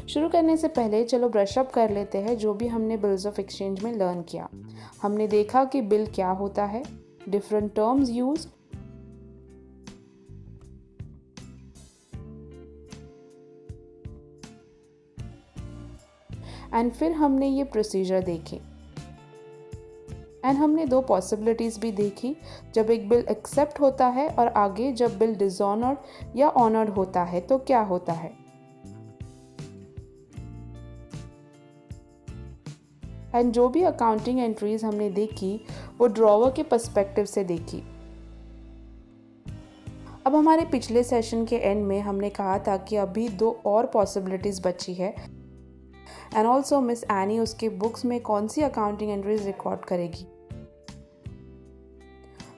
शुरू करने से पहले चलो ब्रश अप कर लेते हैं जो भी हमने बिल्स ऑफ एक्सचेंज में लर्न किया। हमने देखा कि बिल क्या होता है, डिफरेंट टर्म्स यूज, एंड फिर हमने ये प्रोसीजर देखे एंड हमने दो पॉसिबिलिटीज भी देखी, जब एक बिल एक्सेप्ट होता है और आगे जब बिल डिसऑनर्ड या ऑनर्ड होता है तो क्या होता है। एंड जो भी अकाउंटिंग एंट्रीज हमने देखी वो ड्रॉवर के पर्सपेक्टिव से देखी। अब हमारे पिछले सेशन के एंड में हमने कहा था कि अभी दो और पॉसिबिलिटीज बची है एंड ऑल्सो मिस एनी उसके बुक्स में कौन सी अकाउंटिंग एंट्रीज रिकॉर्ड करेगी।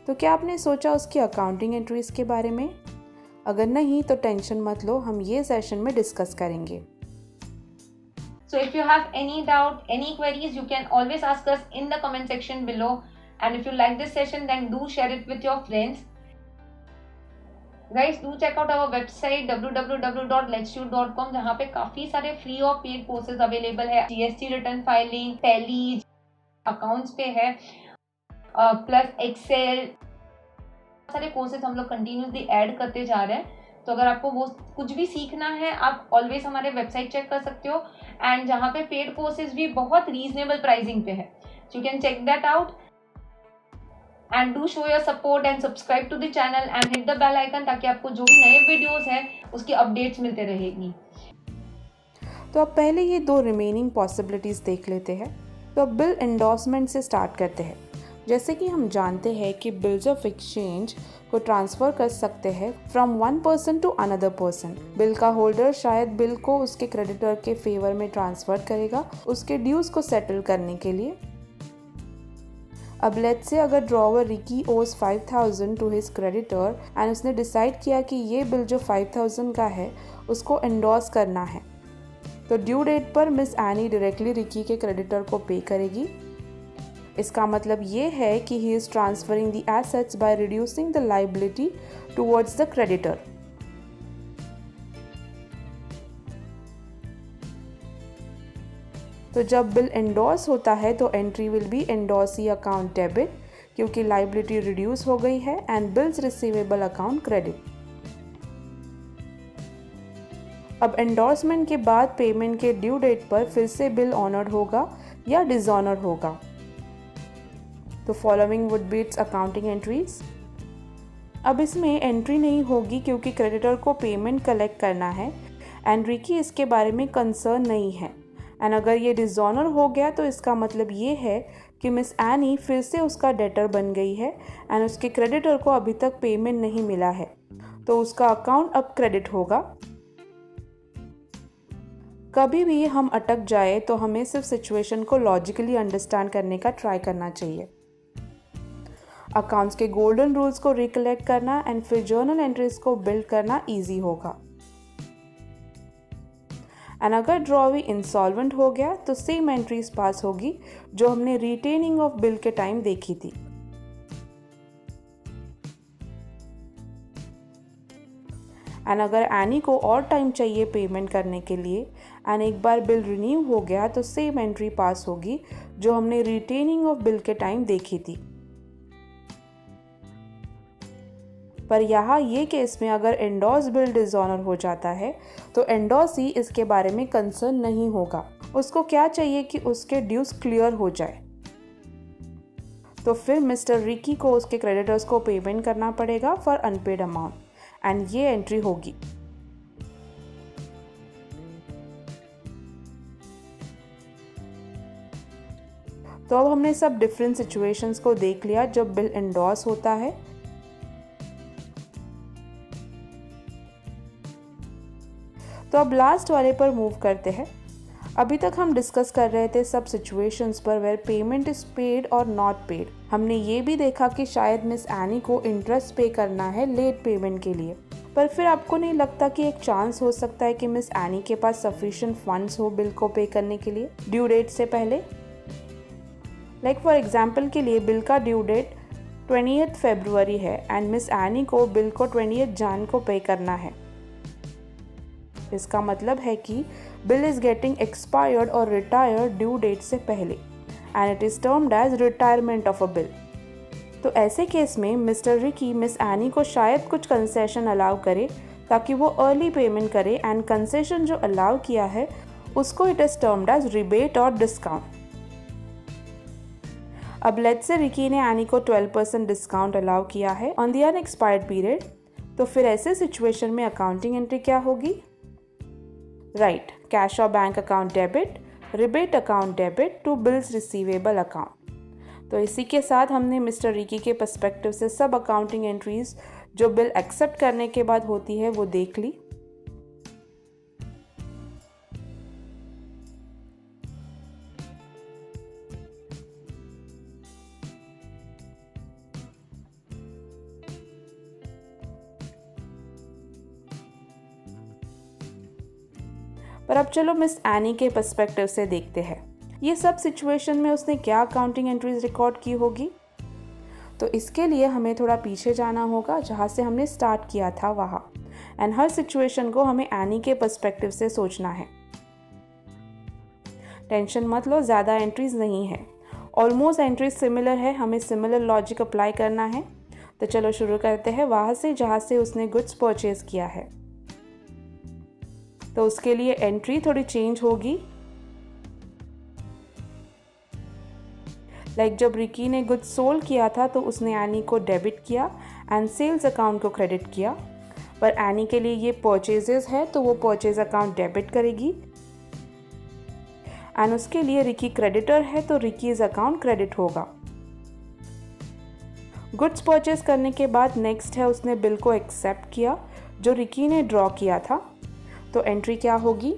तो क्या आपने सोचा उसकी अकाउंटिंग एंट्रीज के बारे में? अगर नहीं तो टेंशन मत लो, हम ये सेशन में डिस्कस करेंगे। So if you have any doubt, any queries, you can always ask us in the comment section below. And if you like this session, then do share it with your friends. Guys, do check out our website www.letsshoot.com जहाँ पे काफी सारे free और paid courses available है। GST return filing, tally, accounts पे है, plus Excel, सारे courses हम लोग कंटिन्यूसली ऐड करते जा रहे हैं। तो अगर आपको वो कुछ भी सीखना है आप ऑलवेज हमारे वेबसाइट चेक कर सकते हो एंड जहाँ पे पेड कोर्सेज भी बहुत रीजनेबल प्राइसिंग पे है, you can check that out and do show your support and subscribe to the channel and hit the bell icon ताकि आपको जो भी नए वीडियोस हैं उसकी अपडेट्स मिलते रहेगी। तो अब पहले ये दो रिमेनिंग पॉसिबिलिटीज देख लेते हैं। तो अब बिल एंडोर्समेंट से स्टार्ट करते हैं। जैसे कि हम जानते हैं कि बिल्स ऑफ एक्सचेंज को ट्रांसफ़र कर सकते हैं from one person to another person. Bill का होल्डर शायद बिल को उसके क्रेडिटर के फेवर में ट्रांसफ़र करेगा उसके ड्यूज़ को सेटल करने के लिए। अब लेट्स से अगर ड्रॉवर रिकी ओज 5000 टू हिज क्रेडिटर एंड उसने डिसाइड किया कि ये बिल जो 5000 का है उसको एंडोर्स करना है, तो ड्यू डेट पर मिस एनी डायरेक्टली रिकी के क्रेडिटर को पे करेगी। इसका मतलब ये है कि he is transferring the assets by reducing the liability towards the creditor. तो जब बिल एंडोर्स होता है तो entry will be endorsee account debit क्योंकि लायबिलिटी रिड्यूस हो गई है and bills receivable account credit. अब एंडोर्समेंट के बाद पेमेंट के ड्यू डेट पर फिर से बिल ऑनर्ड होगा या डिसऑनर्ड होगा। तो following would be it's accounting entries. अब इसमें एंट्री नहीं होगी क्योंकि क्रेडिटर को पेमेंट कलेक्ट करना है एंड रिकी इसके बारे में कंसर्न नहीं है। एंड अगर ये डिसऑनर हो गया तो इसका मतलब ये है कि मिस एनी फिर से उसका डेटर बन गई है एंड उसके क्रेडिटर को अभी तक पेमेंट नहीं मिला है, तो उसका अकाउंट अब क्रेडिट होगा। कभी भी हम अटक जाए तो हमें सिर्फ सिचुएशन को लॉजिकली अंडरस्टैंड करने का ट्राई करना चाहिए। अकाउंट्स के गोल्डन रूल्स को रिकलेक्ट करना एंड फिर जर्नल एंट्रीज को बिल्ड करना इजी होगा। एंड अगर ड्रॉवी इंसॉल्वेंट हो गया तो सेम एंट्रीज पास होगी जो हमने रिटेनिंग ऑफ बिल के टाइम देखी थी। एंड अगर एनी को और टाइम चाहिए पेमेंट करने के लिए एंड एक बार बिल रिन्यू हो गया तो सेम एंट्री पास होगी जो हमने रिटेनिंग ऑफ बिल के टाइम देखी थी। पर यहाँ ये केस में अगर एंडोर्स बिल डिसऑनर हो जाता है तो एंडोर्सी इसके बारे में कंसर्न नहीं होगा। उसको क्या चाहिए कि उसके ड्यूज क्लियर हो जाए, तो फिर मिस्टर रिकी को उसके क्रेडिटर्स को पेमेंट करना पड़ेगा फॉर अनपेड अमाउंट एंड ये एंट्री होगी। तो अब हमने सब डिफरेंट सिचुएशंस को देख लिया जब बिल एंडोर्स होता है। तो अब लास्ट वाले पर मूव करते हैं। अभी तक हम डिस्कस कर रहे थे सब सिचुएशंस पर वेयर पेमेंट इज पेड और नॉट पेड। हमने ये भी देखा कि शायद मिस एनी को इंटरेस्ट पे करना है लेट पेमेंट के लिए, पर फिर आपको नहीं लगता कि एक चांस हो सकता है कि मिस एनी के पास सफिशिएंट फंड्स हो बिल को पे करने के लिए ड्यू डेट से पहले? लाइक फॉर एग्जांपल के लिए बिल का ड्यू डेट 20 फरवरी है एंड मिस एनी को बिल को 20 जन को पे करना है। इसका मतलब है कि बिल इज गेटिंग एक्सपायर्ड और रिटायर्ड ड्यू डेट से पहले and it is termed as retirement of a bill. तो ऐसे केस में मिस्टर रिकी मिस एनी को शायद कुछ कंसेशन अलाउ करे ताकि वो अर्ली पेमेंट करे, एंड कंसेशन जो अलाउ किया है उसको it is termed as rebate और डिस्काउंट। अब लेट्स से रिकी ने एनी को 12% डिस्काउंट अलाउ किया है ऑन द अनएक्सपायर्ड पीरियड, तो फिर ऐसे सिचुएशन में अकाउंटिंग एंट्री क्या होगी? राइट, कैश और bank account debit, rebate account debit to bills receivable account. तो इसी के साथ हमने मिस्टर रिकी के पर्सपेक्टिव से सब अकाउंटिंग एंट्रीज जो बिल एक्सेप्ट करने के बाद होती है वो देख ली। पर अब चलो मिस एनी के पर्सपेक्टिव से देखते हैं ये सब सिचुएशन में उसने क्या अकाउंटिंग एंट्रीज रिकॉर्ड की होगी। तो इसके लिए हमें थोड़ा पीछे जाना होगा जहाँ से हमने स्टार्ट किया था वहाँ, एंड हर सिचुएशन को हमें एनी के पर्सपेक्टिव से सोचना है। टेंशन मत लो, ज़्यादा एंट्रीज नहीं है, ऑलमोस्ट एंट्रीज सिमिलर है, हमें सिमिलर लॉजिक अप्लाई करना है। तो चलो शुरू करते हैं वहाँ से जहाँ से उसने गुड्स परचेज किया है। तो उसके लिए एंट्री थोड़ी चेंज होगी। लाइक जब रिकी ने गुड्स सोल्ड किया था तो उसने एनी को डेबिट किया एंड सेल्स अकाउंट को क्रेडिट किया, पर एनी के लिए ये परचेजेस है तो वो परचेज अकाउंट डेबिट करेगी, एंड उसके लिए रिकी क्रेडिटर है तो रिकीज अकाउंट क्रेडिट होगा। गुड्स परचेज करने के बाद नेक्स्ट है उसने बिल को एक्सेप्ट किया जो रिकी ने ड्रॉ किया था, तो एंट्री क्या होगी?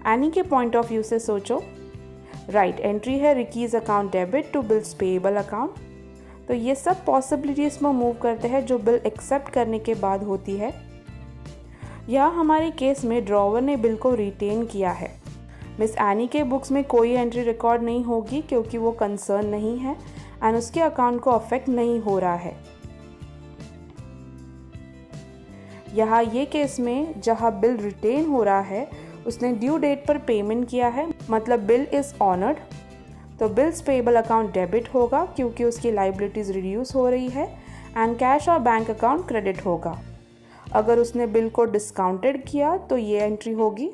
एनी के पॉइंट ऑफ व्यू से सोचो। राइट, एंट्री है रिकीज account debit to bills payable account. तो ये सब पॉसिबिलिटीज में मूव करते हैं जो बिल एक्सेप्ट करने के बाद होती है। यहाँ हमारे केस में ड्रॉवर ने बिल को रिटेन किया है। मिस एनी के बुक्स में कोई एंट्री रिकॉर्ड नहीं होगी क्योंकि वो कंसर्न नहीं है एंड उसके अकाउंट को अफेक्ट नहीं हो रहा है। यहाँ ये केस में जहाँ बिल रिटेन हो रहा है उसने ड्यू डेट पर पेमेंट किया है, मतलब बिल इज ऑनर्ड, तो बिल्स पेएबल अकाउंट डेबिट होगा क्योंकि उसकी लाइबिलिटीज रिड्यूस हो रही है, एंड कैश और बैंक अकाउंट क्रेडिट होगा। अगर उसने बिल को डिस्काउंटेड किया तो ये एंट्री होगी।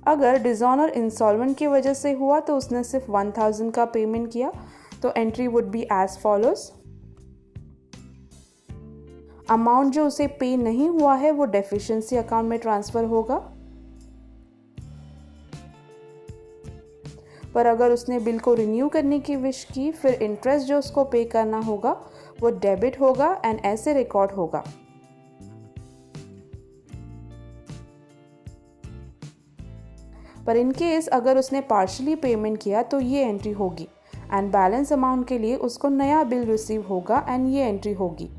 अगर डिसऑनर इंसॉल्वेंट की वजह से हुआ तो उसने सिर्फ 1000 का पेमेंट किया, तो entry would be as follows. Amount जो उसे पे नहीं हुआ है वो डेफिशिएंसी अकाउंट में ट्रांसफर होगा। पर अगर उसने बिल को रिन्यू करने की विश की, फिर इंटरेस्ट जो उसको पे करना होगा वो डेबिट होगा एंड ऐसे रिकॉर्ड होगा। पर इन केस अगर उसने पार्शली पेमेंट किया तो ये एंट्री होगी, एंड बैलेंस अमाउंट के लिए उसको नया बिल रिसीव होगा एंड ये एंट्री होगी।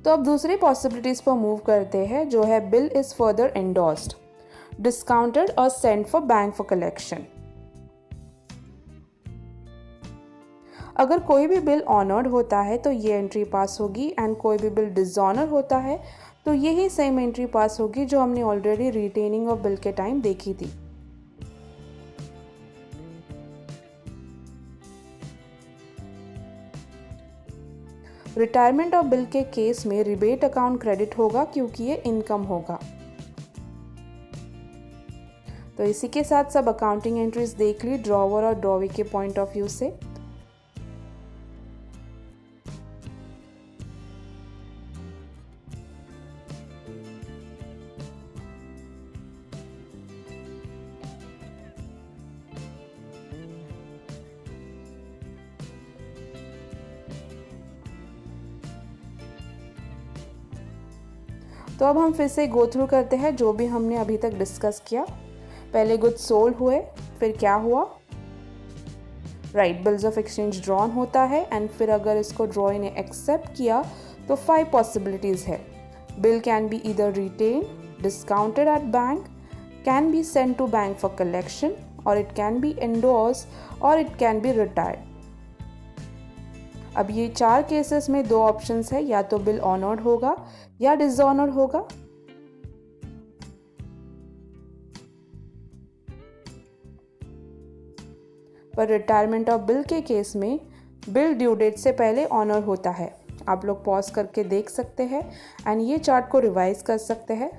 तो अब दूसरी पॉसिबिलिटीज पर मूव करते हैं जो है bill is further endorsed, discounted और sent for bank for collection. अगर कोई भी बिल ऑनर्ड होता है तो ये एंट्री पास होगी, एंड कोई भी बिल डिसऑनर होता है तो यही सेम एंट्री पास होगी जो हमने ऑलरेडी रिटेनिंग ऑफ बिल के टाइम देखी थी। रिटायरमेंट ऑफ बिल के केस में रिबेट अकाउंट क्रेडिट होगा क्योंकि ये इनकम होगा। तो इसी के साथ सब अकाउंटिंग एंट्रीज देख ली ड्रॉवर और ड्रॉवी के पॉइंट ऑफ व्यू से। तो अब हम फिर से गो थ्रू करते हैं जो भी हमने अभी तक डिस्कस किया। पहले गुड्स सोल्ड हुए, फिर क्या हुआ? Right, bills of exchange drawn होता है, एंड फिर अगर इसको ड्रॉई ने एक्सेप्ट किया तो 5 पॉसिबिलिटीज़ है। Bill can be either retain, discounted at bank, can be sent to bank for collection, और इट कैन बी एंडोर्स और इट कैन बी रिटायर्ड। अब ये 4 केसेस में 2 ऑप्शंस है, या तो बिल ऑनर्ड होगा या डिसऑनर्ड होगा। पर रिटायरमेंट ऑफ बिल के केस में बिल ड्यू डेट से पहले ऑनर होता है। आप लोग पॉज करके देख सकते हैं एंड ये चार्ट को रिवाइज कर सकते हैं।